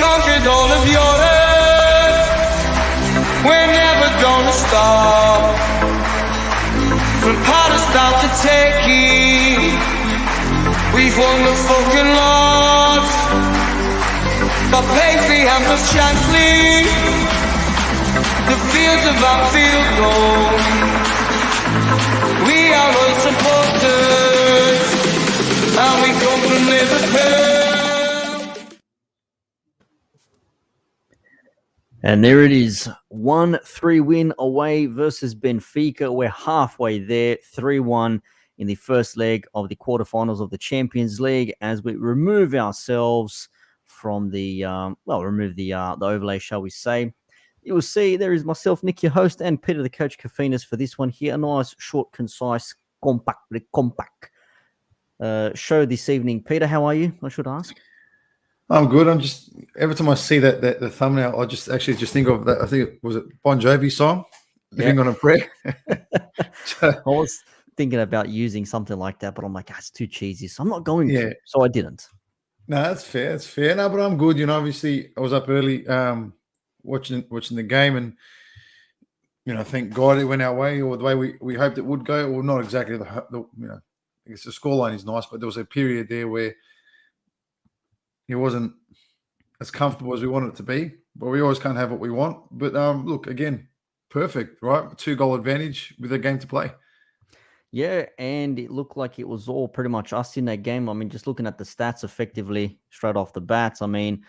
conquered all of Europe. We're never gonna stop. From Palestine to Turkey, we've won the fucking lot. But Paisley and the Shankly, the fields of Anfield gold. We are all supporters, and we come from Liverpool. And there it is, 1-3 win away versus Benfica. We're halfway there, 3-1 in the first leg of the quarterfinals of the Champions League as we remove ourselves from the, remove the overlay, shall we say. You will see there is myself, Nick, your host, and Peter, the coach, Kafinas, for this one here. A nice, short, concise, compact show this evening. Peter, how are you? I should ask. I'm good. I'm just every time I see that the thumbnail, I just think of that. I think it was Bon Jovi song, "Living on a Prayer." I was thinking about using something like that, but I'm like, it's too cheesy, so I'm not going to. So I didn't. No, that's fair. It's fair. No, but I'm good. You know, obviously, I was up early, watching the game, and thank God it went our way, or the way we hoped it would go. Well, not exactly the I guess the scoreline is nice, but there was a period there where it wasn't as comfortable as we wanted it to be, but we always can't have what we want. But look, again, perfect, right? 2-goal advantage with a game to play. Yeah, and it looked like it was all pretty much us in that game. I mean, just looking at the stats effectively straight off the bat, I mean,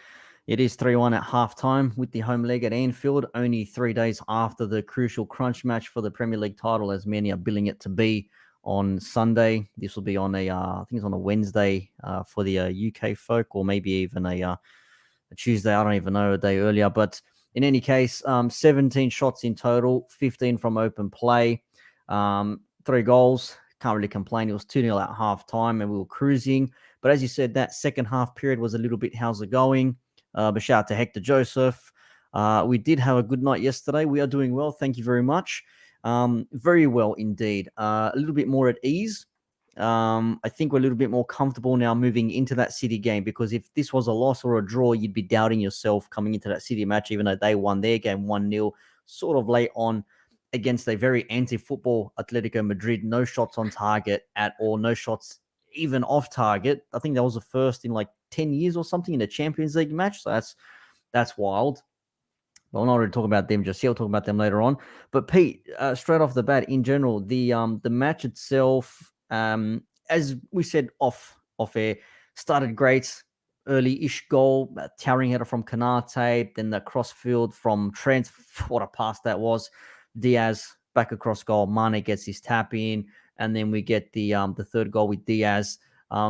it is 3-1 at halftime with the home leg at Anfield, only 3 days after the crucial crunch match for the Premier League title, as many are billing it to be, on Sunday. This will be on I think it's on a Wednesday for the UK folk, or maybe even a Tuesday. I don't even know, a day earlier. But in any case, 17 shots in total, 15 from open play, 3 goals. Can't really complain. It was 2-0 at half time and we were cruising. But as you said, that second half period was a little bit, how's it going? But shout out to Hector Joseph. We did have a good night yesterday. We are doing well. Thank you very much. Very well indeed. A little bit more at ease. I think we're a little bit more comfortable now moving into that City game, because if this was a loss or a draw, you'd be doubting yourself coming into that City match, even though they won their game 1-0, sort of late on against a very anti-football Atletico Madrid. No shots on target at all. No shots even off target. I think that was the first in like 10 years or something in a Champions League match. So that's wild. But we're not going to talk about them just yet. We'll talk about them later on. But Pete, straight off the bat, in general, the match itself, as we said off air, started great. Early-ish goal, towering header from Konate, then the crossfield from Trent. What a pass that was. Diaz back across goal. Mane gets his tap in, and then we get the third goal with Diaz.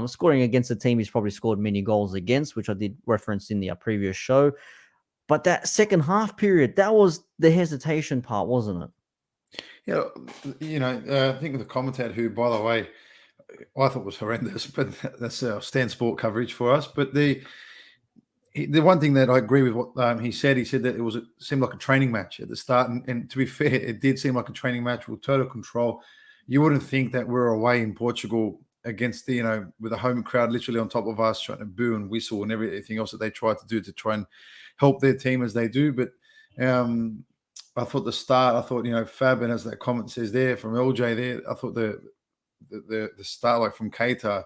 Scoring against a team he's probably scored many goals against, which I did reference in the previous show. But that second half period, that was the hesitation part, wasn't it? Yeah, I think the commentator, who, by the way, I thought was horrendous, but that's Stan Sport coverage for us. But the one thing that I agree with what he said that it seemed like a training match at the start. And to be fair, it did seem like a training match with total control. You wouldn't think that we're away in Portugal against with a home crowd literally on top of us, trying to boo and whistle and everything else that they try to do to try and help their team as they do. But I thought Fab, and as that comment says there from LJ there, I thought the start, like from Keita,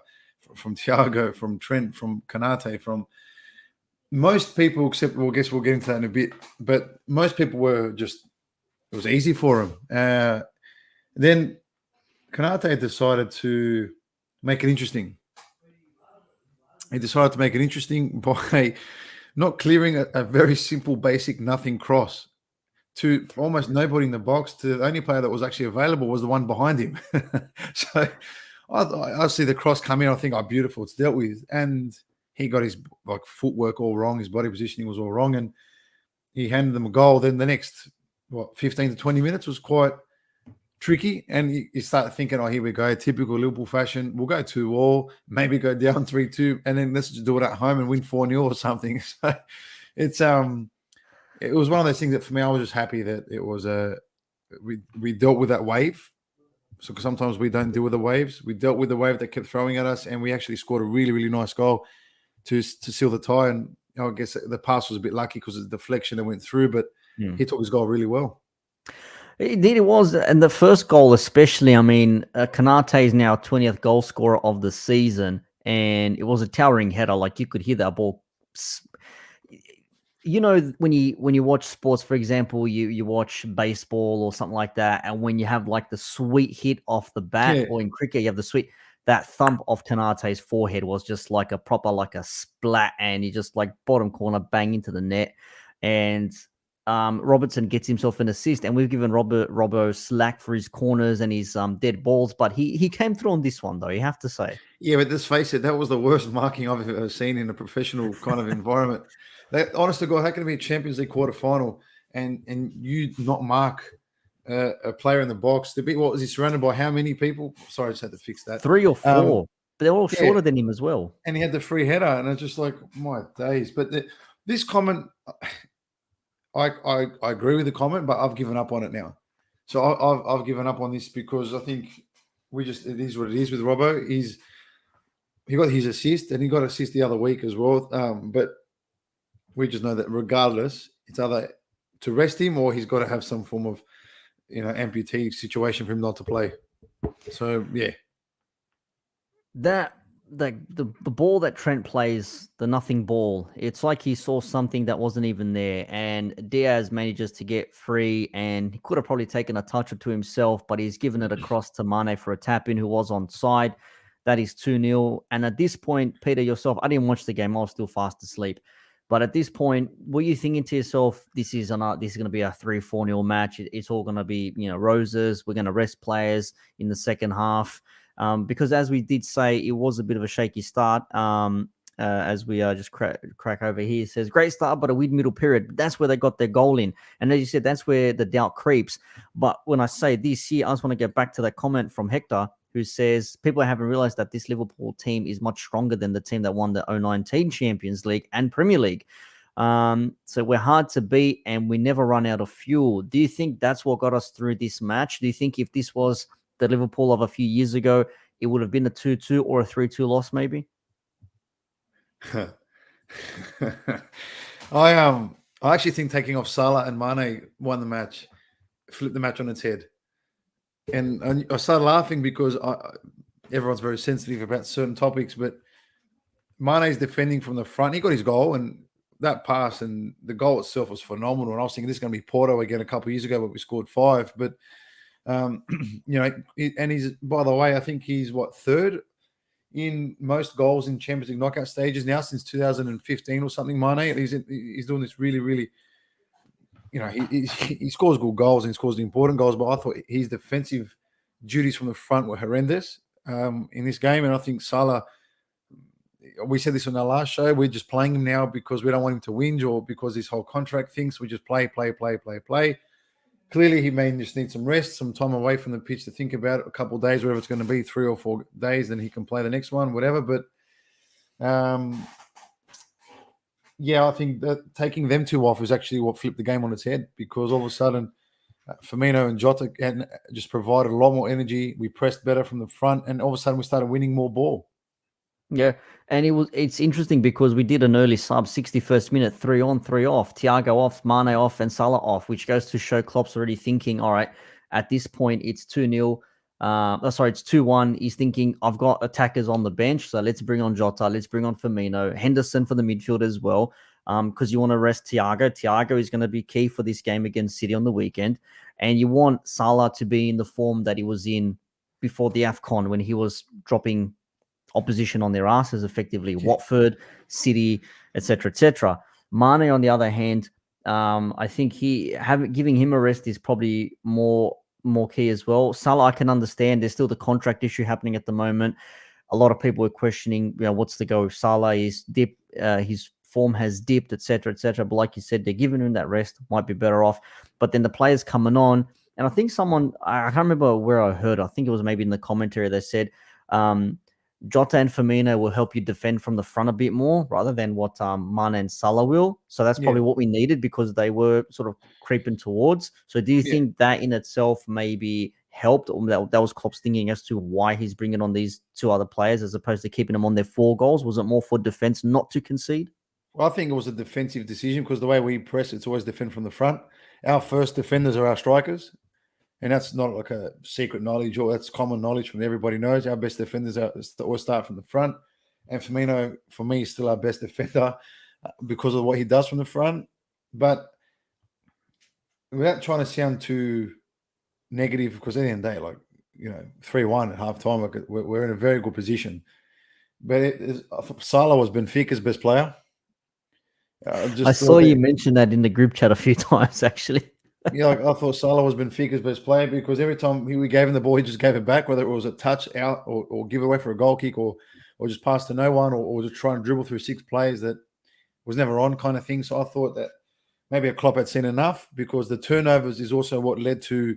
from Thiago, from Trent, from Konate, from most people, except, well, I guess we'll get into that in a bit, but most people were just, it was easy for them. Then Konate decided to make it interesting. He decided to make it interesting by not clearing a very simple, basic nothing cross to almost nobody in the box. To the only player that was actually available was the one behind him. So I see the cross come in. I think, beautiful, it's dealt with. And he got his footwork all wrong. His body positioning was all wrong. And he handed them a goal. Then the next, 15 to 20 minutes was quite tricky. And you start thinking, here we go, typical Liverpool fashion. We'll go 2-2, maybe go down 3-2, and then let's just do it at home and win 4-0 or something. So it was one of those things that for me, I was just happy that it was we dealt with that wave. So sometimes we don't deal with the waves. We dealt with the wave that kept throwing at us, and we actually scored a really, really nice goal to seal the tie. And I guess the pass was a bit lucky because of the deflection that went through, but he took his goal really well. Indeed, it was. And the first goal, especially, I mean, Konate is now 20th goal scorer of the season, and it was a towering header. Like, you could hear that ball. You know, when you watch sports, for example, you watch baseball or something like that, and when you have like the sweet hit off the bat, or in cricket, you have the sweet, that thump of Konate's forehead was just like a proper, like a splat, and he just like bottom corner bang into the net. And Robertson gets himself an assist, and we've given Robbo slack for his corners and his dead balls, but he came through on this one, though, you have to say. Yeah, but let's face it, that was the worst marking I've ever seen in a professional kind of environment. That, honest to God, how can it be a Champions League quarterfinal and you not mark a player in the box? To be, what was he surrounded by? How many people? Sorry, I just had to fix that. 3 or 4, but they're all shorter than him as well. And he had the free header, and it's just like, my days. But this comment, I agree with the comment, but I've given up on it now. So I've given up on this because I think it is what it is with Robbo. He got his assist, and he got assist the other week as well. But we just know that regardless, it's either to rest him or he's got to have some form of, amputee situation for him not to play. So yeah, that the ball that Trent plays, the nothing ball, it's like he saw something that wasn't even there, and Diaz manages to get free, and he could have probably taken a touch or two himself, but he's given it across to Mane for a tap in, who was on side. That is 2-0. And at this point, Peter, yourself, I didn't watch the game. I was still fast asleep. But at this point, were you thinking to yourself, this is going to be a 3-4-0 match? It's all going to be, roses. We're going to rest players in the second half. Because as we did say, it was a bit of a shaky start. As we just crack over here, it says, great start, but a weird middle period. But that's where they got their goal in. And as you said, that's where the doubt creeps. But when I say this here, I just want to get back to that comment from Hector, who says people haven't realized that this Liverpool team is much stronger than the team that won the 2019 Champions League and Premier League. So we're hard to beat, and we never run out of fuel. Do you think that's what got us through this match? Do you think if this was the Liverpool of a few years ago, it would have been a 2-2 or a 3-2 loss, maybe? I actually think taking off Salah and Mane won the match, flipped the match on its head. And I started laughing because everyone's very sensitive about certain topics, but Mane's defending from the front. He got his goal, and that pass and the goal itself was phenomenal. And I was thinking this is going to be Porto again a couple of years ago, but we scored 5. But, and he's, by the way, I think he's, third in most goals in Champions League knockout stages now since 2015 or something, Mane. He's doing this really, really, he scores good goals and he scores the important goals, but I thought his defensive duties from the front were horrendous in this game. And I think Salah, we said this on our last show, we're just playing him now because we don't want him to whinge or because this whole contract thing, so we just play. Clearly, he may just need some rest, some time away from the pitch to think about it, a couple of days, wherever it's going to be, 3 or 4 days, then he can play the next one, whatever. But, I think that taking them 2 off is actually what flipped the game on its head, because all of a sudden, Firmino and Jota just provided a lot more energy. We pressed better from the front, and all of a sudden we started winning more ball. Yeah, and it's interesting because we did an early sub, 61st minute, 3 on, 3 off, Thiago off, Mane off, and Salah off, which goes to show Klopp's already thinking, all right, at this point it's 2-0. It's 2-1. He's thinking, I've got attackers on the bench, so let's bring on Jota, let's bring on Firmino, Henderson for the midfield as well, because you want to rest Thiago. Thiago is going to be key for this game against City on the weekend, and you want Salah to be in the form that he was in before the AFCON when he was dropping opposition on their asses, effectively. Watford, City, etc., etc. Mane, on the other hand, I think giving him a rest is probably more key as well. Salah, I can understand. There's still the contract issue happening at the moment. A lot of people are questioning, what's the go? Salah is his form has dipped, etc., etc. But like you said, they're giving him that rest. Might be better off. But then the players coming on, and I think I can't remember where I heard. I think it was maybe in the commentary. They said, Jota and Firmino will help you defend from the front a bit more rather than what Mane and Salah will. So that's probably what we needed because they were sort of creeping towards. So do you think that in itself maybe helped, or that was Klopp's thinking as to why he's bringing on these 2 other players as opposed to keeping them on their 4 goals? Was it more for defense not to concede? I think it was a defensive decision because the way we press, it's always defend from the front. Our first defenders are our strikers, and that's not like a secret knowledge or that's common knowledge from everybody knows. Our best defenders always start from the front, and Firmino, for me, is still our best defender because of what he does from the front. But without trying to sound too negative, because at the end of the day, 3-1 at halftime, we're in a very good position. But I thought Salah was Benfica's best player. I saw you mention that in the group chat a few times, actually. I thought Salah was Benfica's best player because every time we gave him the ball, he just gave it back, whether it was a touch out or give away for a goal kick or just pass to no one or just try and dribble through 6 players that was never on kind of thing. So I thought that maybe a Klopp had seen enough because the turnovers is also what led to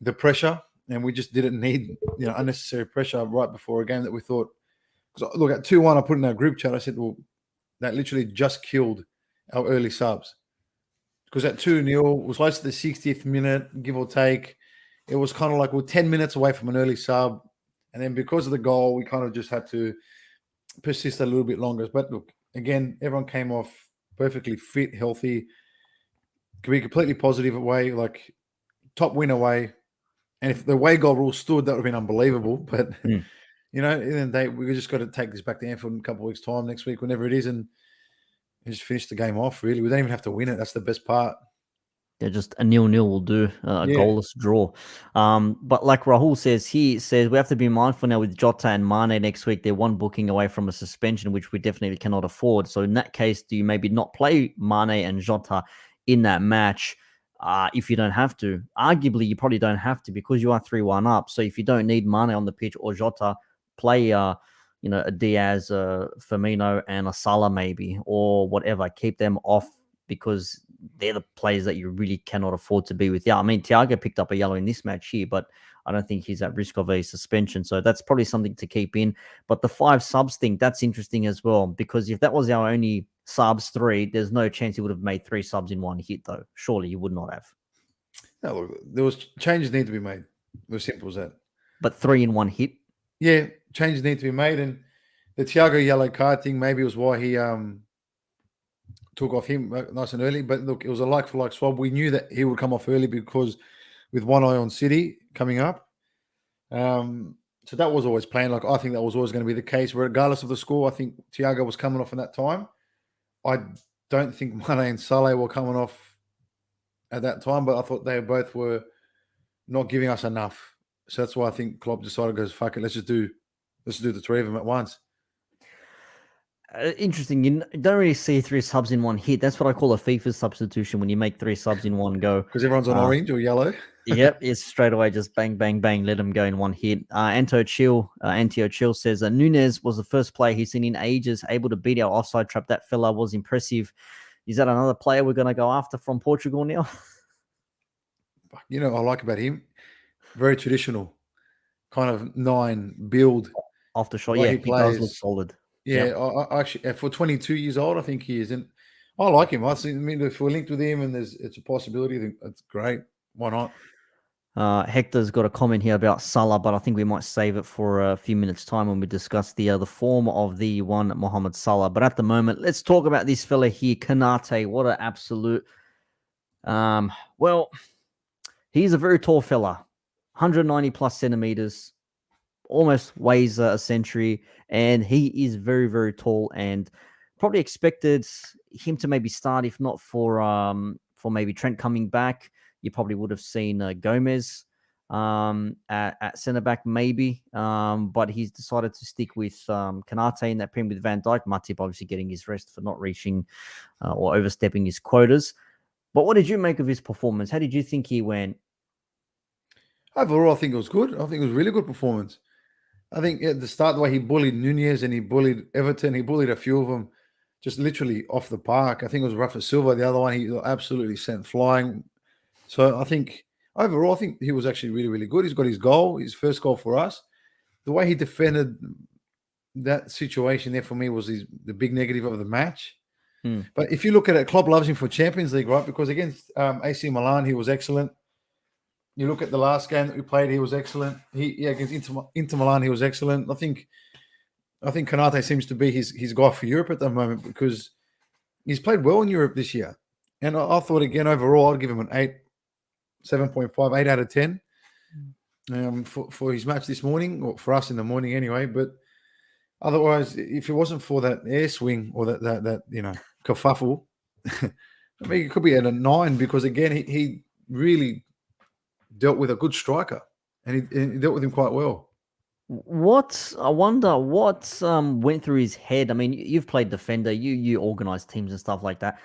the pressure, and we just didn't need unnecessary pressure right before a game that we thought. Because look, at 2-1, I put in our group chat, I said, well, that literally just killed our early subs. Because at 2-0, was close to the 60th minute, give or take. It was kind of like we're 10 minutes away from an early sub. And then because of the goal, we kind of just had to persist a little bit longer. But look, again, everyone came off perfectly fit, healthy. Could be completely positive away, like top win away. And if the away goal rule stood, that would have been unbelievable. But, at the end of the day, we just got to take this back to Anfield in a couple of weeks' time, next week, whenever it is, and just finish the game off, really. We don't even have to win it. That's the best part. Yeah, just a 0-0 will do, a goalless draw. But like Rahul says, he says we have to be mindful now with Jota and Mane next week. They're one booking away from a suspension, which we definitely cannot afford. So in that case, do you maybe not play Mane and Jota in that match if you don't have to? Arguably, you probably don't have to because you are 3-1 up. So if you don't need Mane on the pitch or Jota, play a Diaz, Firmino, and a Salah maybe, or whatever. Keep them off because they're the players that you really cannot afford to be with. Yeah, I mean, Thiago picked up a yellow in this match here, but I don't think he's at risk of a suspension. So that's probably something to keep in. But the 5 subs thing, that's interesting as well, because if that was our only subs 3, there's no chance he would have made 3 subs in one hit, though. Surely he would not have. No, look, there was changes need to be made. It was simple as that. But 3 in one hit? Yeah, changes need to be made. And the Thiago yellow card thing maybe was why he took off him nice and early. But look, it was a like-for-like swab. We knew that he would come off early because with one eye on City coming up. So that was always planned. Like, I think that was always going to be the case. Regardless of the score, I think Thiago was coming off in that time. I don't think Mane and Salah were coming off at that time, but I thought they both were not giving us enough. So that's why I think Klopp decided, goes, fuck it, let's do the 3 of them at once. Interesting. You don't really see 3 subs in one hit. That's what I call a FIFA substitution when you make 3 subs in one go. Because everyone's on orange or yellow. Yep, it's straight away just bang, bang, bang, let them go in one hit. Antio Chill says Nunez was the first player he's seen in ages able to beat our offside trap. That fella was impressive. Is that another player we're going to go after from Portugal now? I like about him, very traditional, kind of 9 build. Off the shot, yeah, he does look solid. Yeah, yep. I actually, for 22 years old, I think he is. And I like him. If we're linked with him and it's a possibility, I think that's great. Why not? Hector's got a comment here about Salah, but I think we might save it for a few minutes' time when we discuss the form of the one Mohamed Salah. But at the moment, let's talk about this fella here, Konate. What an absolute... well, he's a very tall fella, 190 plus centimeters, almost weighs a century, and he is very, very tall, and probably expected him to maybe start, if not for maybe Trent coming back. You probably would have seen Gomez at centre back maybe, but he's decided to stick with Konate in that pin with Van Dijk. Matip obviously getting his rest for not reaching or overstepping his quotas. But what did you make of his performance? How did you think he went? Overall, I think it was good. I think it was a really good performance. I think at the start, the way he bullied Nunez and he bullied Everton, he bullied a few of them just literally off the park. I think it was Rafa Silva. The other one, he absolutely sent flying. So I think overall, I think he was actually really, really good. He's got his goal, his first goal for us. The way he defended that situation there for me was the big negative of the match. But if you look at it, Klopp loves him for Champions League, right? Because against AC Milan, he was excellent. You look at the last game that we played, he was excellent. Against Inter Milan, he was excellent. I think Konate seems to be his guy for Europe at the moment because He's played well in Europe this year. And I thought, again, overall, I'd give him an 8, 7.5, 8 out of 10 for his match this morning, or for us in the morning anyway. But otherwise, if it wasn't for that air swing or that kerfuffle, I mean, it could be at a 9 because, again, he really dealt with a good striker and he dealt with him quite well. I wonder what went through his head. I mean, you've played defender, you organize teams and stuff like that.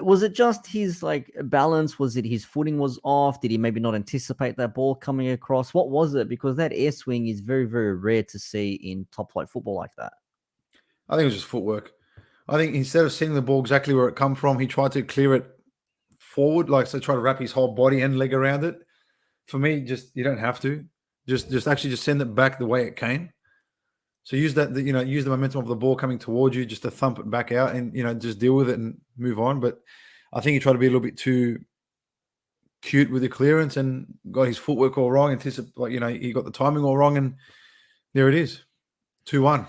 Was it just his like balance? Was it his footing was off? Did he maybe not anticipate that ball coming across? What was it? Because that air swing is very, very rare to see in top flight football like that. I think it was just footwork. I think instead of seeing the ball exactly where it come from, he tried to clear it forward, try to wrap his whole body and leg around it. For me, you don't have to. Just actually send it back the way it came. So use use the momentum of the ball coming towards you just to thump it back out and, just deal with it and move on. But I think he tried to be a little bit too cute with the clearance and got his footwork all wrong. He got the timing all wrong, and there it is, 2-1.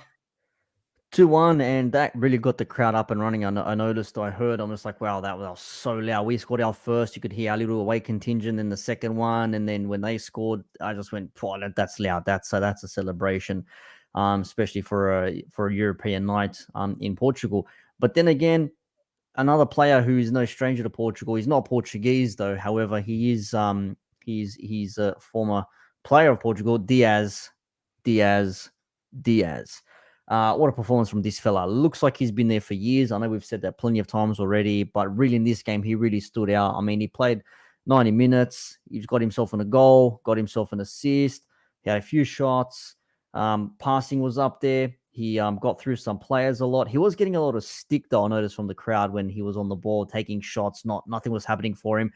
2-1, and that really got the crowd up and running. I noticed, I heard, I'm just like, wow, that was so loud. We scored our first. You could hear our little away contingent in the second one. And then when they scored, I just went, oh, that's loud. That's a celebration, especially for a European night in Portugal. But then again, another player who is no stranger to Portugal. He's not Portuguese, though. However, he is he's a former player of Portugal, Diaz. What a performance from this fella. Looks like he's been there for years. I know we've said that plenty of times already, but really in this game, he really stood out. I mean, he played 90 minutes. He's got himself a goal, got himself an assist. He had a few shots. Passing was up there. He got through some players a lot. He was getting a lot of stick, though, I noticed from the crowd when he was on the ball, taking shots. Nothing was happening for him.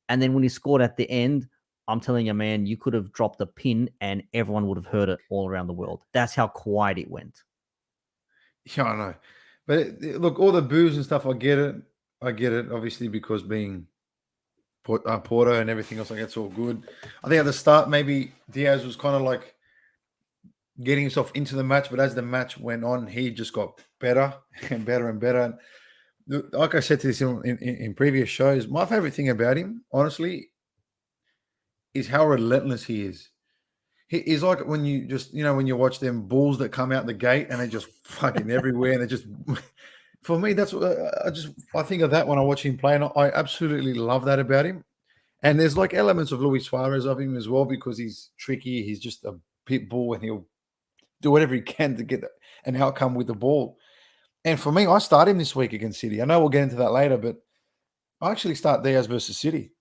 And then when he scored at the end, I'm telling you, man, you could have dropped a pin and everyone would have heard it all around the world. That's how quiet it went. Yeah, I know. But look, all the boos and stuff, I get it. Obviously, because being Porto and everything else, like that's all good. I think at the start, maybe Diaz was kind of like getting himself into the match, but as the match went on, he just got better and better and better. And like I said to this in previous shows, my favorite thing about him, honestly, is how relentless he is. He's like when you when you watch them bulls that come out the gate and they're just fucking everywhere, and they just, for me, that's what I think of that when I watch him play, and I absolutely love that about him. And there's like elements of Luis Suarez of him as well, because he's tricky. He's just a pit bull, and he'll do whatever he can to get an outcome with the ball. And for me, I start him this week against City. I know we'll get into that later, but I actually start Diaz versus City.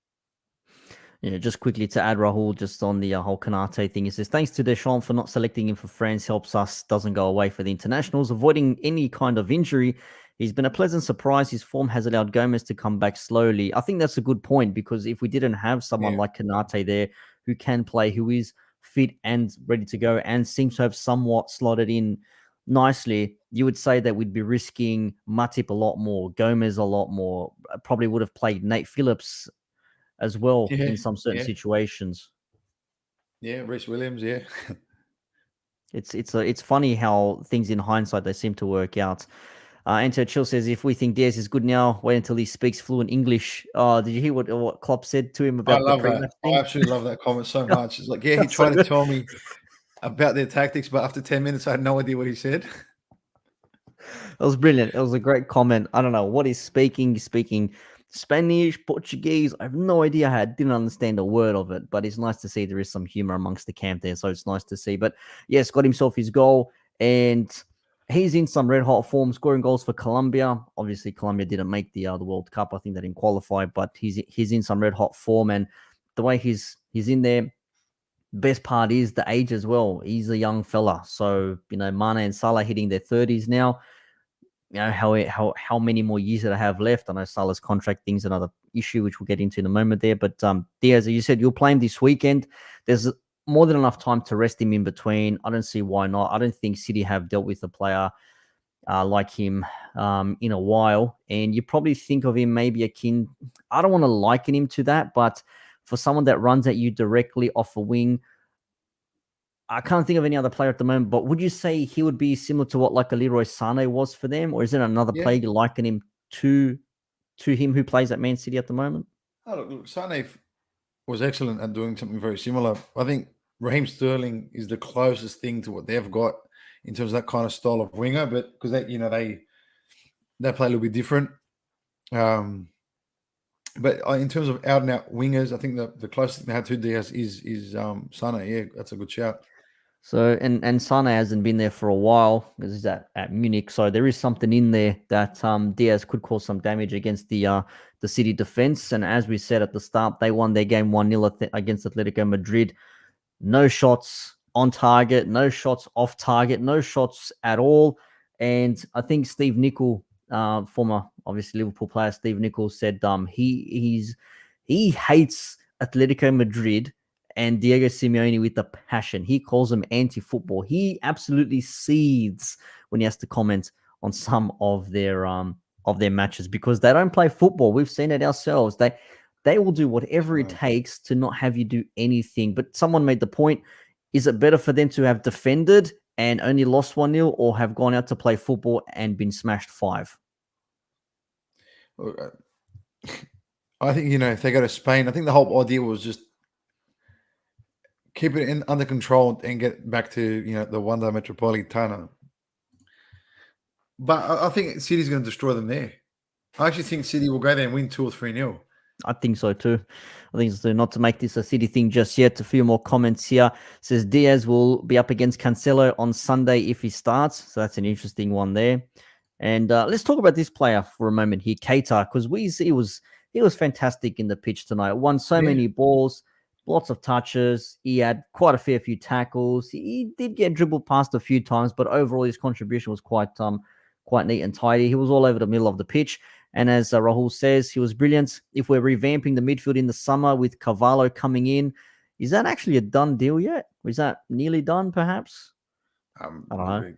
Yeah, just quickly to add, Rahul, just on the whole Konate thing, he says, thanks to Deschamps for not selecting him for France, helps us, doesn't go away for the internationals, avoiding any kind of injury. He's been a pleasant surprise. His form has allowed Gomez to come back slowly. I think that's a good point, because if we didn't have someone like Konate there who can play, who is fit and ready to go and seems to have somewhat slotted in nicely, you would say that we'd be risking Matip a lot more, Gomez a lot more, probably would have played Nate Phillips as well in some certain situations. Yeah, Reece Williams, yeah. It's funny how things in hindsight, they seem to work out. Enter Chill says, if we think Diaz is good now, wait until he speaks fluent English. Did you hear what Klopp said to him about the pre-match thing? I absolutely love that comment so much. It's like, yeah, he tried to tell me about their tactics, but after 10 minutes, I had no idea what he said. It was brilliant. It was a great comment. I don't know what he's speaking. He's speaking Spanish, Portuguese. I have no idea. I didn't understand a word of it, but it's nice to see there is some humor amongst the camp there. So it's nice to see. But yes, got himself his goal, and he's in some red hot form, scoring goals for Colombia. Obviously, Colombia didn't make the World Cup. I think they didn't qualify, but he's in some red hot form, and the way he's in there. Best part is the age as well. He's a young fella, so Mane and Salah hitting their 30s now. How many more years that I have left? I know Salah's contract thing's another issue, which we'll get into in a moment there. But Diaz, as you said, you'll play him this weekend. There's more than enough time to rest him in between. I don't see why not. I don't think City have dealt with a player like him in a while. And you probably think of him maybe akin, I don't want to liken him to that, but for someone that runs at you directly off a wing, I can't think of any other player at the moment, but would you say he would be similar to what like a Leroy Sané was for them? Or is there another player you liken him to him who plays at Man City at the moment? Oh, look, Sane was excellent at doing something very similar. I think Raheem Sterling is the closest thing to what they've got in terms of that kind of style of winger, but because they play a little bit different. But in terms of out and out wingers, I think the closest thing they had to Diaz is Sane. Yeah, that's a good shout. So and Sane hasn't been there for a while because he's at Munich. So there is something in there that Diaz could cause some damage against the City defense. And as we said at the start, they won their game 1-0 against Atletico Madrid. No shots on target, no shots off target, no shots at all. And I think Steve Nicol, former obviously Liverpool player Steve Nicol, said he hates Atletico Madrid and Diego Simeone with a passion. He calls them anti-football. He absolutely seethes when he has to comment on some of their matches because they don't play football. We've seen it ourselves. They will do whatever it takes to not have you do anything. But someone made the point, is it better for them to have defended and only lost 1-0 or have gone out to play football and been smashed 5? I think, if they go to Spain, I think the whole idea was just keep it under control and get back to, the Wanda Metropolitana. But I think City's going to destroy them there. I actually think City will go there and win 2 or 3-0. I think so too. I think so. Not to make this a City thing just yet. A few more comments here. It says Diaz will be up against Cancelo on Sunday if he starts. So that's an interesting one there. And let's talk about this player for a moment here, Keita, because he was fantastic in the pitch tonight. Won so many balls, lots of touches. He had quite a fair few tackles. He did get dribbled past a few times, but overall his contribution was quite neat and tidy. He was all over the middle of the pitch. And as Rahul says, he was brilliant. If we're revamping the midfield in the summer with Carvalho coming in, is that actually a done deal yet? Or is that nearly done, perhaps? I don't know.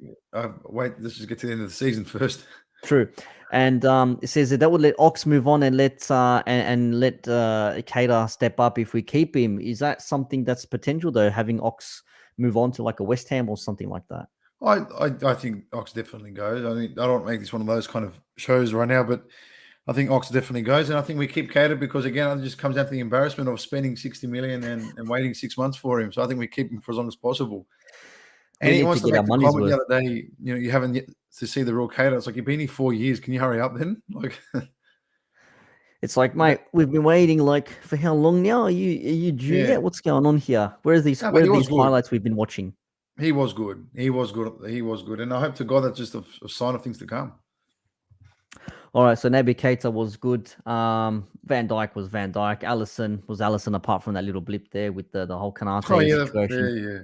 Wait, let's just get to the end of the season first. True. And it says that would let Ox move on and let Keita step up if we keep him. Is that something that's potential, though, having Ox move on to like a West Ham or something like that? I think Ox definitely goes. I think I don't make this one of those kind of shows right now, but I think Ox definitely goes, and I think we keep Keita because again, it just comes down to the embarrassment of spending 60 million and waiting 6 months for him. So I think we keep him for as long as possible. And he wants to make the comment the other day, you haven't yet to see the real Keita. It's like, you've been here 4 years. Can you hurry up then? Like, it's like, mate, we've been waiting like for how long now? Are you due yet? What's going on here? Where are these highlights we've been watching? He was good. He was good. And I hope to God that's just a sign of things to come. All right, so Naby Keita was good. Van Dijk was Van Dijk. Alisson was Alisson, apart from that little blip there with the whole Konate situation. Yeah.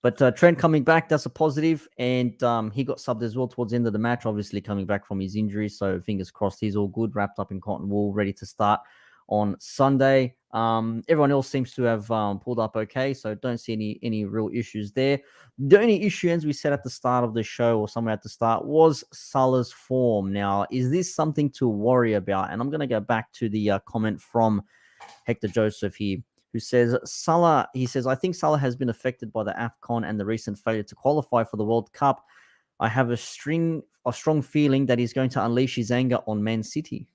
But Trent coming back, that's a positive. And he got subbed as well towards the end of the match, obviously coming back from his injury. So fingers crossed he's all good, wrapped up in cotton wool, ready to start on Sunday. Everyone else seems to have pulled up okay, so don't see any real issues there. The only issue, as we said at the start of the show or somewhere at the start, was Salah's form. Now, is this something to worry about? And I'm going to go back to the comment from Hector Joseph here, who says, I think Salah has been affected by the AFCON and the recent failure to qualify for the World Cup. I have a strong feeling that he's going to unleash his anger on Man City.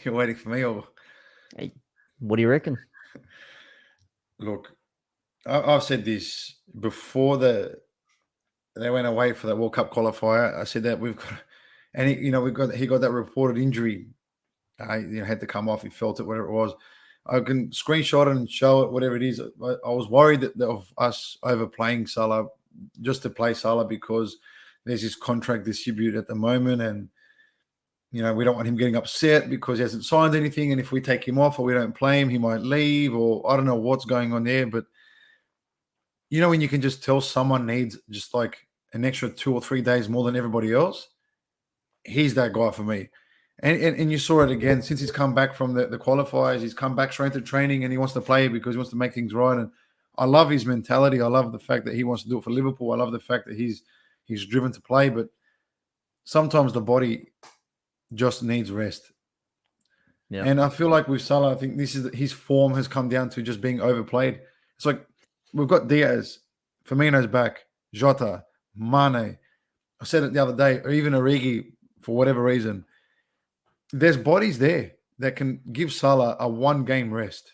You're waiting for me, or hey, what do you reckon? Look, I've said this before they went away for the World Cup qualifier. I said that we've got, and he got that reported injury. Had to come off. He felt it, whatever it was. I can screenshot it and show it, whatever it is. I was worried of us overplaying Salah just to play Salah because there's this contract dispute at the moment, and we don't want him getting upset because he hasn't signed anything. And if we take him off or we don't play him, he might leave, or I don't know what's going on there. But, when you can just tell someone needs just like an extra 2 or 3 days more than everybody else, he's that guy for me. And you saw it again since he's come back from the qualifiers. He's come back straight to training and he wants to play because he wants to make things right. And I love his mentality. I love the fact that he wants to do it for Liverpool. I love the fact that he's driven to play. But sometimes the body just needs rest. Yeah. And I feel like with Salah, I think his form has come down to just being overplayed. It's like we've got Diaz, Firmino's back, Jota, Mane, I said it the other day, or even Origi, for whatever reason, there's bodies there that can give Salah a 1 game rest.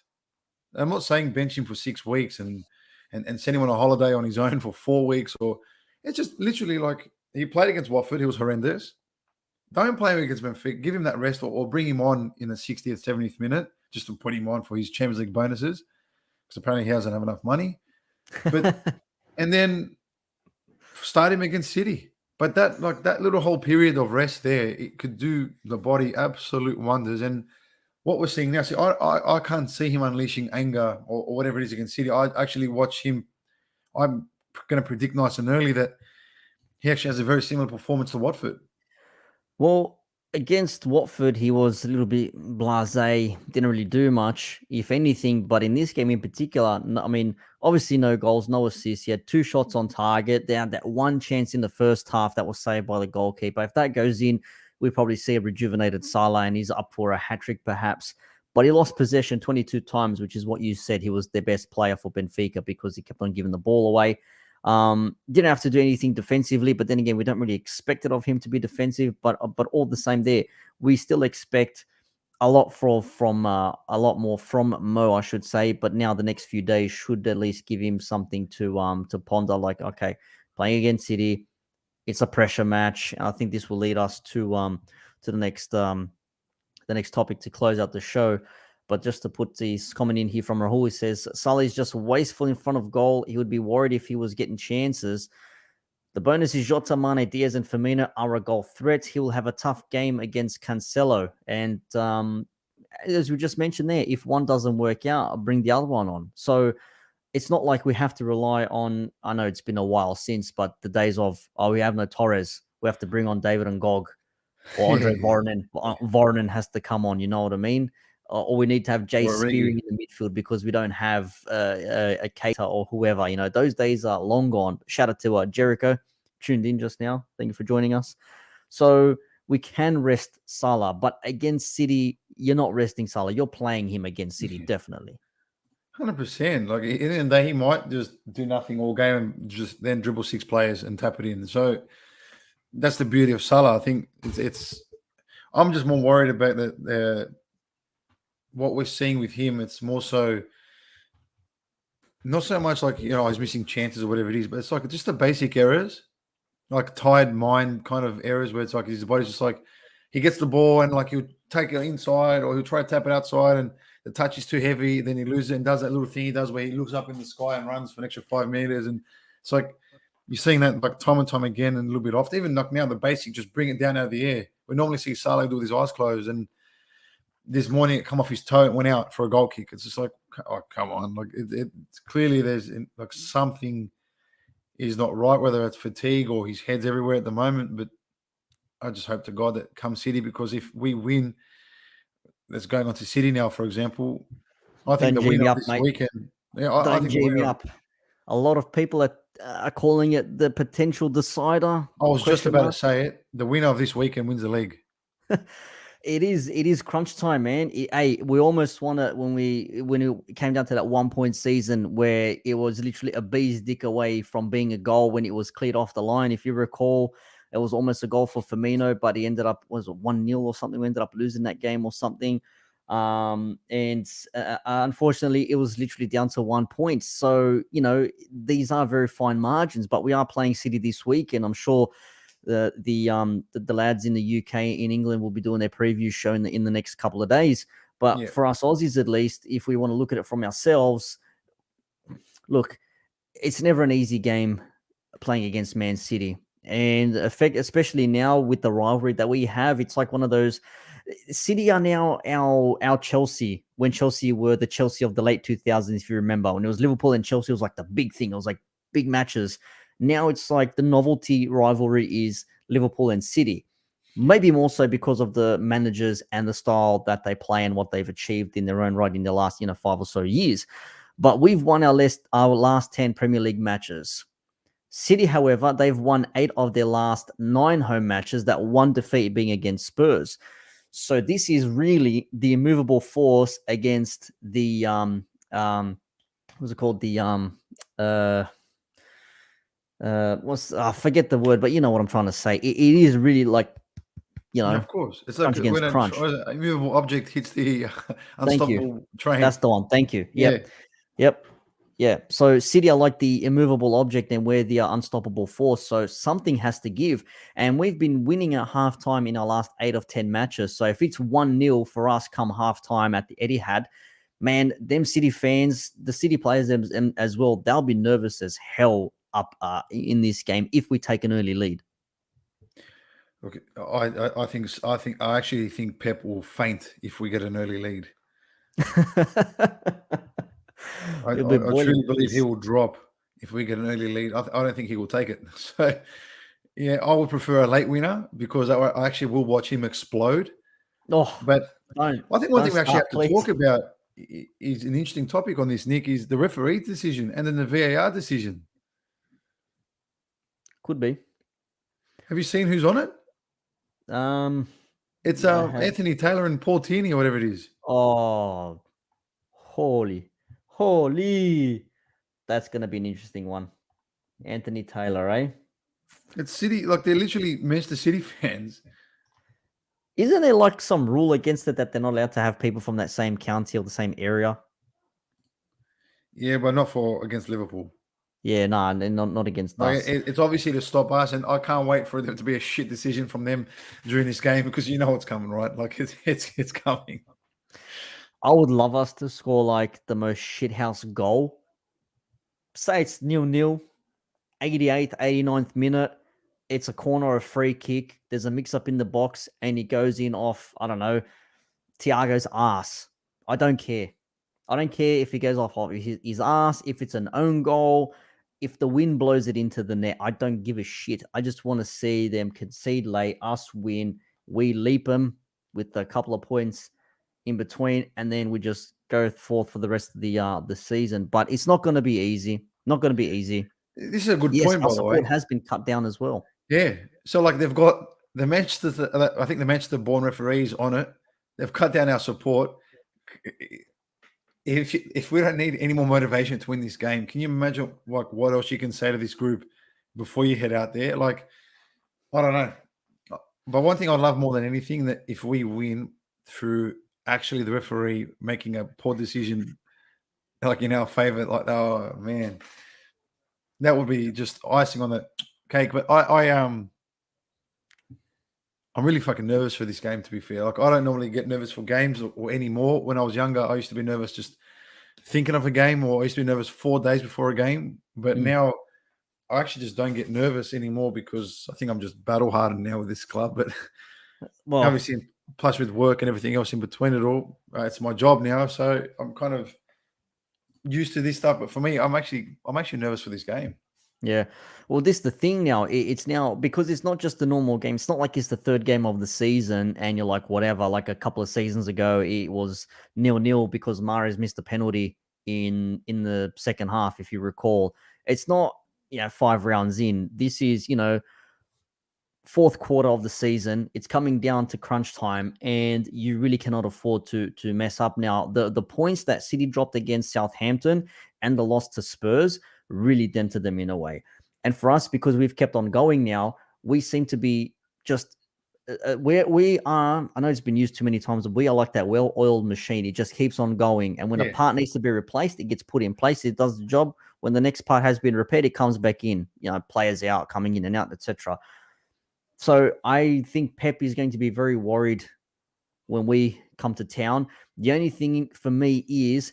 I'm not saying bench him for 6 weeks and send him on a holiday on his own for 4 weeks, or it's just literally like he played against Watford. He was horrendous. Don't play him against Benfica. Give him that rest, or bring him on in the 60th, 70th minute just to put him on for his Champions League bonuses, because apparently he doesn't have enough money. But and then start him against City. But that little whole period of rest there, it could do the body absolute wonders. And what we're seeing now, see, I can't see him unleashing anger or whatever it is against City. I actually watch him. I'm going to predict nice and early that he actually has a very similar performance to Watford. Well, against Watford, he was a little bit blasé, didn't really do much, if anything. But in this game in particular, I mean, obviously no goals, no assists. He had 2 shots on target. They had that one chance in the first half that was saved by the goalkeeper. If that goes in, we probably see a rejuvenated Salah and he's up for a hat-trick perhaps. But he lost possession 22 times, which is what you said. He was their best player for Benfica because he kept on giving the ball away. Didn't have to do anything defensively, but then again, we don't really expect it of him to be defensive. But all the same, there we still expect a lot from a lot more from Mo, I should say. But now the next few days should at least give him something to ponder. Like, okay, playing against City, it's a pressure match. I think this will lead us to the next topic to close out the show. But just to put this comment in here from Rahul, he says, Salah is just wasteful in front of goal. He would be worried if he was getting chances. The bonus is Jota, Mane, Diaz, and Firmino are a goal threat. He will have a tough game against Cancelo. And as we just mentioned there, if one doesn't work out, I'll bring the other one on. So it's not like we have to rely on, I know it's been a while since, but the days of, we have no Torres, we have to bring on David and Gog. Or Andre Voronin has to come on, you know what I mean? Or we need to have Jay Spearing in the midfield because we don't have a Keita or whoever. You know, those days are long gone. Shout out to Jericho, tuned in just now. Thank you for joining us. So we can rest Salah, but against City, you're not resting Salah. You're playing him against City, definitely. 100%. Like, in the end of the day, he might just do nothing all game and just then dribble 6 players and tap it in. So that's the beauty of Salah. I think it's I'm just more worried about the what we're seeing with him. It's more so not so much like, he's missing chances or whatever it is, but it's like just the basic errors, like tired mind kind of errors where it's like his body's just like he gets the ball and like he'll take it inside or he'll try to tap it outside and the touch is too heavy, then he loses it and does that little thing he does where he looks up in the sky and runs for an extra 5 meters. And it's like you're seeing that like time and time again and a little bit off. Even like now the basic, just bring it down out of the air. We normally see Salah do with his eyes closed, and this morning it come off his toe and went out for a goal kick. It's just like, oh, come on. Like it's clearly there's like something is not right, whether it's fatigue or his head's everywhere at the moment. But I just hope to God that comes City, because if we win, that's going on to City now, for example. I think the winner this weekend. Yeah, I think the winner. A lot of people are calling it the potential decider. I was just about to say it. The winner of this weekend wins the league. It is crunch time, man. We almost won it when it came down to that 1-point season where it was literally a bee's dick away from being a goal when it was cleared off the line. If you recall, it was almost a goal for Firmino, but he ended up, was it 1-0 or something? We ended up losing that game or something. Unfortunately, it was literally down to 1 point. So, these are very fine margins, but we are playing City this week, and I'm sure the lads in the UK, in England, will be doing their preview show in the next couple of days. But for us Aussies, at least, if we want to look at it from ourselves, look, it's never an easy game playing against Man City. And especially now with the rivalry that we have, it's like one of those. City are now our Chelsea, when Chelsea were the Chelsea of the late 2000s, if you remember. When it was Liverpool and Chelsea, it was like the big thing. It was like big matches. Now it's like the novelty rivalry is Liverpool and City. Maybe more so because of the managers and the style that they play and what they've achieved in their own right in the last 5 or so years. But we've won our last 10 Premier League matches. City, however, they've won 8 of their last 9 home matches, that one defeat being against Spurs. So this is really the immovable force against the what's it called? The I forget the word, but you know what I'm trying to say. It is really like, Yeah, of course. It's like crunch against when crunch. a immovable object hits the Thank you. unstoppable train. That's the one. Thank you. Yeah. Yep. Yeah. So City are like the immovable object and we're the unstoppable force. So something has to give. And we've been winning at halftime in our last 8 of 10 matches. So if it's 1-0 for us come halftime at the Etihad, man, them City fans, the City players as well, they'll be nervous as hell up in this game if we take an early lead. Okay. I actually think Pep will faint if we get an early lead. I It'll be boiling truly believe he piss. will drop if we get an early lead. I don't think he will take it. So, yeah, I would prefer a late winner because I actually will watch him explode. Oh, But I think one don't thing we actually start, have to talk please. about is an interesting topic on this, Nick, is the referee decision and then the VAR decision. Could be. Have you seen who's on it? It's I have. Anthony Taylor and Paul Tierney or whatever it is. Oh, holy. That's gonna be an interesting one. Anthony Taylor, eh? It's City, like they're literally Manchester City fans. Isn't there like some rule against it that they're not allowed to have people from that same county or the same area? Yeah, but not for against Liverpool. Yeah, no, not against Like us. it's obviously to stop us, and I can't wait for there to be a shit decision from them during this game because you know it's coming, right? Like it's coming. I would love us to score like the most shithouse goal. Say it's 0-0, 88th, 89th minute. It's a corner or a free kick. There's a mix up in the box, and he goes in off, I don't know, Thiago's ass. I don't care. I don't care if he goes off of his ass, if it's an own goal, if the wind blows it into the net. I don't give a shit. I just want to see them concede late, us win. We leap them with a couple of points in between, and then we just go forth for the rest of the season. But it's not going to be easy. Not going to be easy. This is a good Yes, point, our by the way. support has been cut down as well. Yeah. So like they've got the Manchester, I think the Manchester-born referees on it. They've cut down our support. If we don't need any more motivation to win this game, can you imagine like what else you can say to this group before you head out there? Like, I don't know. But one thing I'd love more than anything that if we win through actually the referee making a poor decision, like in our favor, like oh man, that would be just icing on the cake. But I'm really fucking nervous for this game. To be fair, like I don't normally get nervous for games or anymore. When I was younger, I used to be nervous just thinking of a game, or I used to be nervous 4 days before a game. But now I actually just don't get nervous anymore because I think I'm just battle hardened now with this club. But Well, obviously, plus with work and everything else in between it all, it's my job now, so I'm kind of used to this stuff. But for me, I'm actually nervous for this game. yeah. Well, this the thing now. It's now because it's not just the normal game. It's not like it's the third game of the season, and you're like whatever. Like a couple of seasons ago, it was 0-0 because Mahrez missed a penalty in the second half, if you recall. It's not 5 rounds in. This is fourth quarter of the season. It's coming down to crunch time, and you really cannot afford to mess up. Now, the points that City dropped against Southampton and the loss to Spurs really dented them in a way. And for us, because we've kept on going now, we seem to be just we are. I know it's been used too many times. But we are like that well-oiled machine. It just keeps on going, and when a Yeah. part needs to be replaced, it gets put in place. It does the job. When the next part has been repaired, it comes back in. Players out, coming in and out, etc. So I think Pep is going to be very worried when we come to town. The only thing for me is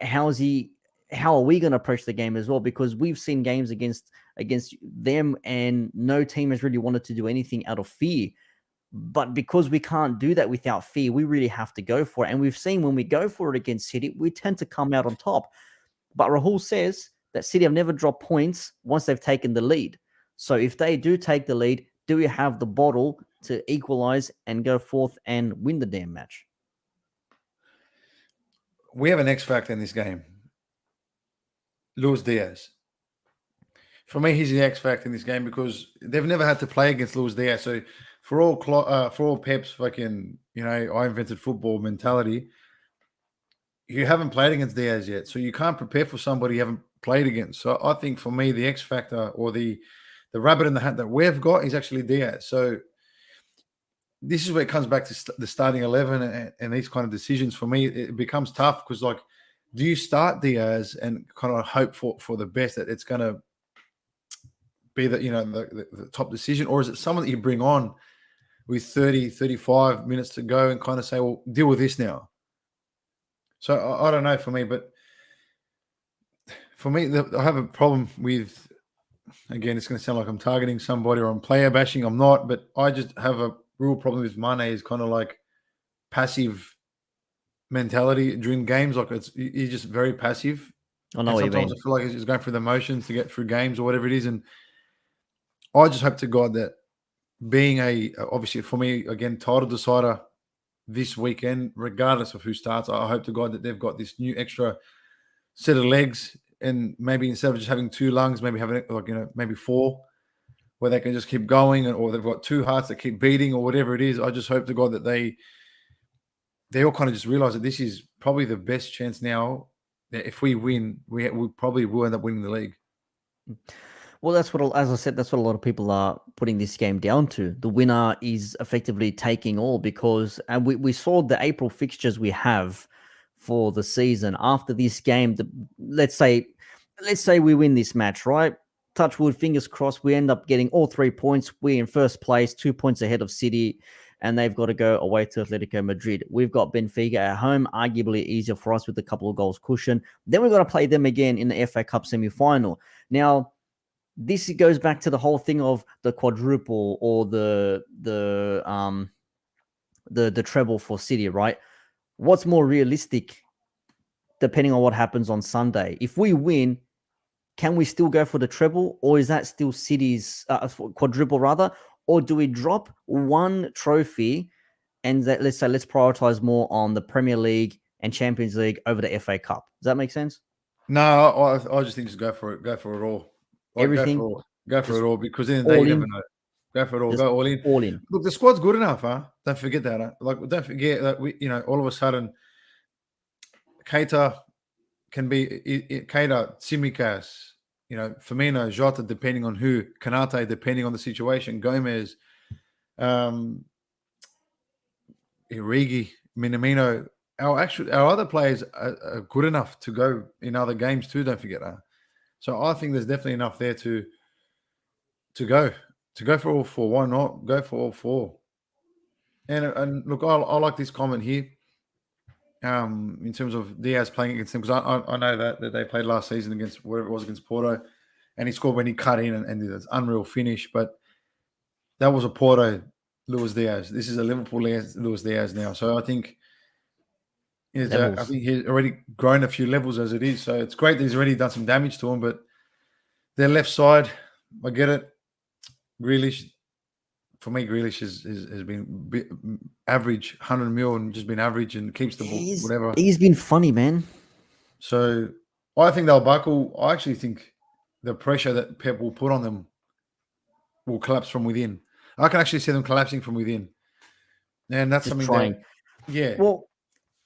how are we going to approach the game as well? Because we've seen games against them, and no team has really wanted to do anything out of fear. But because we can't do that without fear, we really have to go for it. And we've seen when we go for it against City, we tend to come out on top. But Rahul says that City have never dropped points once they've taken the lead. So if they do take the lead, do we have the bottle to equalize and go forth and win the damn match? We have an X factor in this game. Luis Diaz. For me, he's the X factor in this game because they've never had to play against Luis Diaz. So for all Pep's fucking, I invented football mentality, you haven't played against Diaz yet. So you can't prepare for somebody you haven't played against. So I think for me, the X factor or the rabbit in the hat that we've got is actually Diaz. So this is where it comes back to the starting 11 and these kind of decisions. For me, it becomes tough because, like, do you start Diaz and kind of hope for the best that it's going to be the top decision, or is it someone that you bring on with 30, 35 minutes to go and kind of say, well, deal with this now? So I don't know for me, but for me, I have a problem with, again, it's going to sound like I'm targeting somebody or I'm player bashing. I'm not, but I just have a real problem with Mane is kind of like passive mentality during games. Like he's just very passive. I know what you mean. Sometimes I feel like he's just going through the motions to get through games or whatever it is. And I just hope to God that being obviously for me, again, title decider this weekend, regardless of who starts, I hope to God that they've got this new extra set of legs, and maybe instead of just having two lungs, maybe having maybe four, where they can just keep going, or they've got two hearts that keep beating, or whatever it is. I just hope to God that they all kind of just realize that this is probably the best chance now. That if we win, we probably will end up winning the league. Well, that's what, as I said, that's what a lot of people are putting this game down to. The winner is effectively taking all, because, and we saw the April fixtures we have for the season after this game. Let's say we win this match, right? Touch wood, fingers crossed, we end up getting all 3 points. We're in first place, 2 points ahead of City, and they've got to go away to Atletico Madrid. We've got Benfica at home, arguably easier for us with a couple of goals cushion. Then we've got to play them again in the FA Cup semi-final. Now, this goes back to the whole thing of the quadruple or the treble for City, right? What's more realistic, depending on what happens on Sunday? If we win, can we still go for the treble, or is that still City's quadruple rather? Or do we drop one trophy and let's prioritize more on the Premier League and Champions League over the FA Cup? Does that make sense? No, I just think just go for it. Go for it all. Everything. Go for it all, because then you never know. Go for it all. Go all in. All in. Look, the squad's good enough, huh? Don't forget that. Huh? Like, don't forget that we, all of a sudden, Keita can be Keita, Tsimikas, Firmino, Jota, depending on who, Konate, depending on the situation, Gomez, Irigi, Minamino. Our other players are good enough to go in other games too. Don't forget that. So I think there's definitely enough there to go for all four. Why not go for all four? And look, I like this comment here. In terms of Diaz playing against them, because I know that they played last season against whatever it was against Porto, and he scored when he cut in and did this unreal finish. But that was a Porto Luis Diaz. This is a Liverpool Luis Diaz now. So I think. I think he's already grown a few levels as it is. So it's great that he's already done some damage to him. But their left side, I get it. Grealish, for me, Grealish has been average, 100 mil, and just been average and keeps the ball, whatever. He's been funny, man. So I think they'll buckle. I actually think the pressure that Pep will put on them will collapse from within. I can actually see them collapsing from within. And that's just something yeah. Well,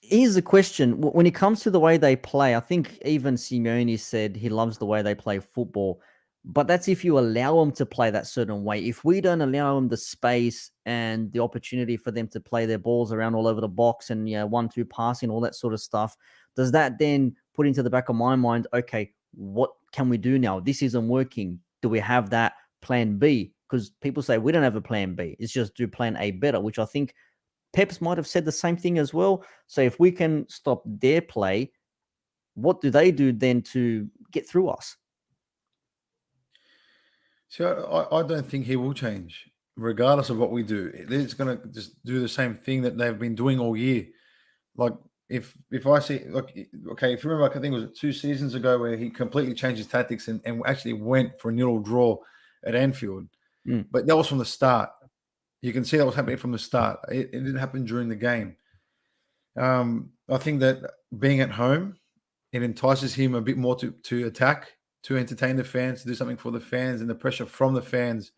here's the question. When it comes to the way they play, I think even Simeone said he loves the way they play football. But that's if you allow them to play that certain way. If we don't allow them the space and the opportunity for them to play their balls around all over the box and 1-2 passing, all that sort of stuff, does that then put into the back of my mind, okay, what can we do now? This isn't working. Do we have that plan B? Because people say we don't have a plan B. It's just do plan A better, which I think Peps might have said the same thing as well. So if we can stop their play, what do they do then to get through us? So I don't think he will change, regardless of what we do. He's going to just do the same thing that they've been doing all year. Like if I see, okay, if you remember, I think it was 2 seasons ago where he completely changed his tactics and actually went for a 0 draw at Anfield. But that was from the start. You can see that was happening from the start. It didn't happen during the game. I think that being at home, it entices him a bit more to attack, to entertain the fans, to do something for the fans, and the pressure from the fans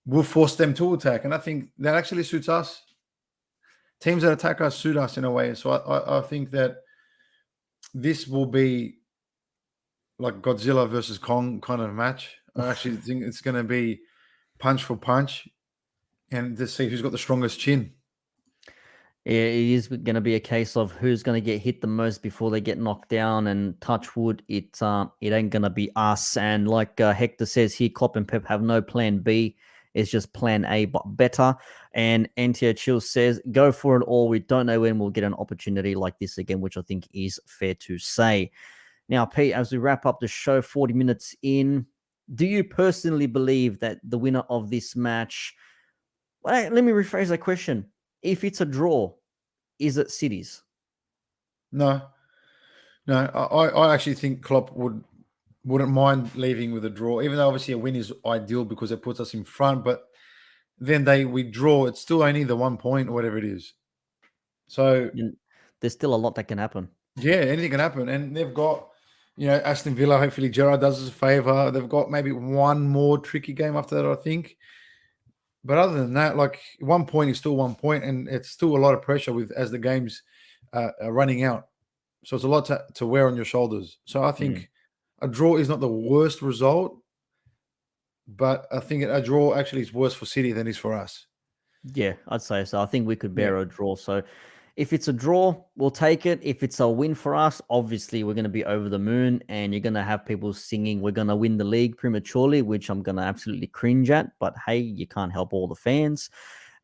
will force them to attack. And I think that actually suits us. Teams that attack us suit us in a way. So I think that this will be like Godzilla versus Kong kind of match. I actually think it's going to be punch for punch, and to see who's got the strongest chin. It is going to be a case of who's going to get hit the most before they get knocked down. And touch wood, it ain't going to be us. And like Hector says here, Klopp and Pep have no plan B. It's just plan A, but better. And NTO Chill says, go for it all. We don't know when we'll get an opportunity like this again, which I think is fair to say. Now, Pete, as we wrap up the show, 40 minutes in, do you personally believe that the winner of this match... Well, let me rephrase that question. If it's a draw, is it City's? No. I actually think Klopp wouldn't mind leaving with a draw, even though obviously a win is ideal because it puts us in front. But then we draw. It's still only the 1 point or whatever it is. So there's still a lot that can happen. Yeah, anything can happen, and they've got Aston Villa. Hopefully, Gerrard does us a favour. They've got maybe one more tricky game after that, I think. But other than that, like 1 point is still 1 point, and it's still a lot of pressure as the games are running out. So it's a lot to wear on your shoulders. So I think a draw is not the worst result, but I think a draw actually is worse for City than it is for us. Yeah, I'd say so. I think we could bear a draw. So if it's a draw, we'll take it. If it's a win for us, obviously we're going to be over the moon, and you're going to have people singing, we're going to win the league prematurely, which I'm going to absolutely cringe at. But hey, you can't help all the fans.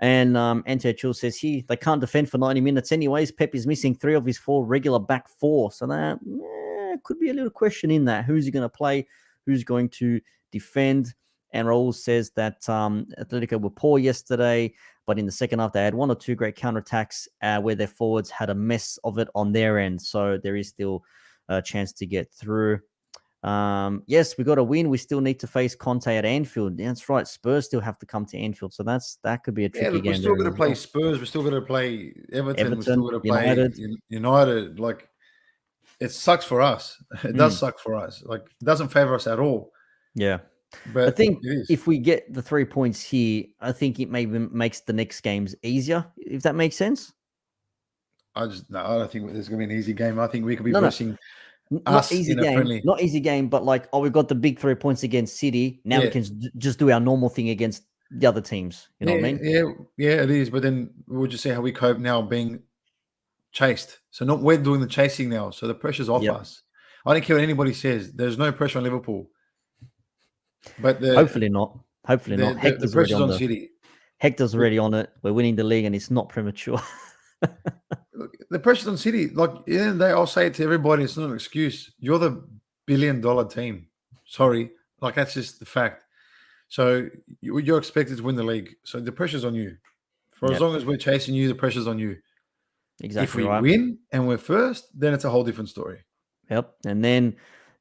And Antechul says here, they can't defend for 90 minutes anyways. Pep is missing 3 of his 4 regular back 4. So that could be a little question in that. Who's he going to play? Who's going to defend? And Raul says that Atletico were poor yesterday, but in the second half, they had 1 or 2 great counterattacks where their forwards had a mess of it on their end. So there is still a chance to get through. Yes, we got a win. We still need to face Konate at Anfield. That's right. Spurs still have to come to Anfield. So that could be a tricky game. We're still going to play Spurs. We're still going to play Everton. We're still going to play United. Like, it sucks for us. It does suck for us. Like, it doesn't favor us at all. Yeah. But I think if we get the 3 points here, I think it maybe makes the next games easier, if that makes sense. I don't think there's going to be an easy game. I think we could be pressing not easy game, not easy game, but like, we've got the big 3 points against City. Now we can just do our normal thing against the other teams. You know what I mean? Yeah, it is. But then we'll just see how we cope now being chased. So we're doing the chasing now. So the pressure's off us. I don't care what anybody says. There's no pressure on Liverpool. But hopefully not. Hector's already on City. Hector's already on it. We're winning the league, and it's not premature. Look, the pressure's on City. Like, at the end of the day, I'll say it to everybody. It's not an excuse. You're the billion-dollar team. Sorry, like, that's just the fact. So you're expected to win the league. So the pressure's on you. For as long as we're chasing you, the pressure's on you. Exactly. If we win and we're first, then it's a whole different story. Yep. And then,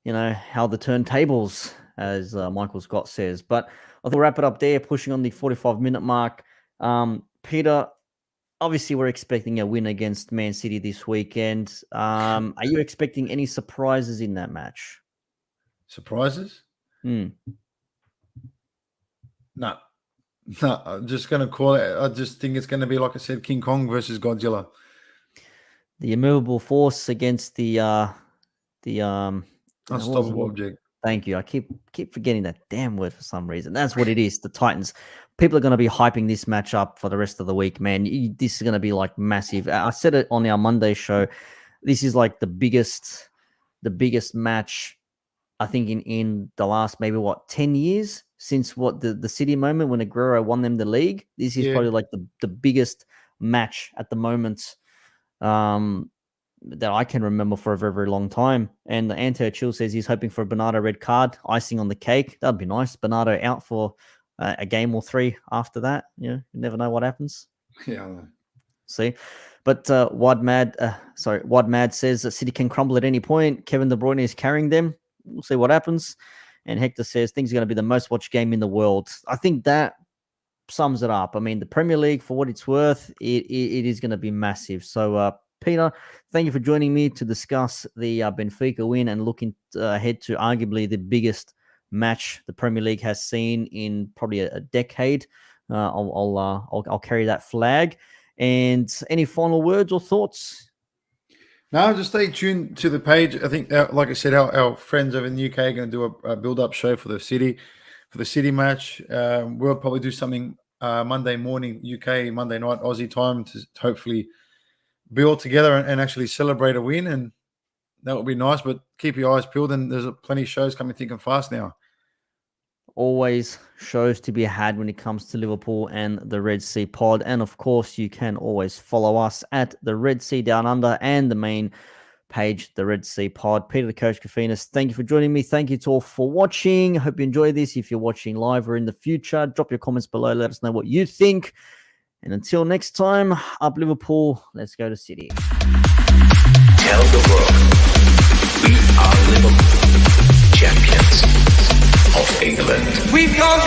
how the turntables, as Michael Scott says. But I think we'll wrap it up there, pushing on the 45-minute mark. Peter, obviously we're expecting a win against Man City this weekend. Are you expecting any surprises in that match? Surprises? No, I'm just going to call it. I just think it's going to be, like I said, King Kong versus Godzilla. The immovable force against the unstoppable object. Thank you. I keep forgetting that damn word for some reason. That's what it is. The Titans. People are going to be hyping this match up for the rest of the week, man. This is going to be like massive. I said it on our Monday show. This is like the biggest match, I think, in the last maybe 10 years since the City moment when Aguero won them the league. This is probably like the biggest match at the moment that I can remember for a very, very long time. And the Anto Chill says he's hoping for a Bernardo red card, icing on the cake. That'd be nice. Bernardo out for a game or 3 after that. You never know what happens. Yeah, I know. See, but Wad Mad says that City can crumble at any point. Kevin De Bruyne is carrying them. We'll see what happens. And Hector says things are going to be the most watched game in the world. I think that sums it up. I mean, the Premier League, for what it's worth, it is going to be massive. So, Peter, thank you for joining me to discuss the Benfica win and looking ahead to arguably the biggest match the Premier League has seen in probably a decade. I'll carry that flag. And any final words or thoughts? No, just stay tuned to the page. I think, like I said, our friends over in the UK are going to do a build-up show for the City match. We'll probably do something Monday morning UK, Monday night Aussie time to hopefully be all together and actually celebrate a win, and that would be nice. But keep your eyes peeled, and there's plenty of shows coming thick and fast now. Always shows to be had when it comes to Liverpool and the Red Sea Pod. And of course, you can always follow us at the Red Sea Down Under and the main page, the Red Sea Pod. Peter the Coach Kofinas, thank you for joining me. Thank you to all for watching. Hope you enjoy this. If you're watching live or in the future, drop your comments below. Let us know what you think. And until next time, up Liverpool. Let's go to City. Tell the world we are Liverpool, champions of England. We've conquered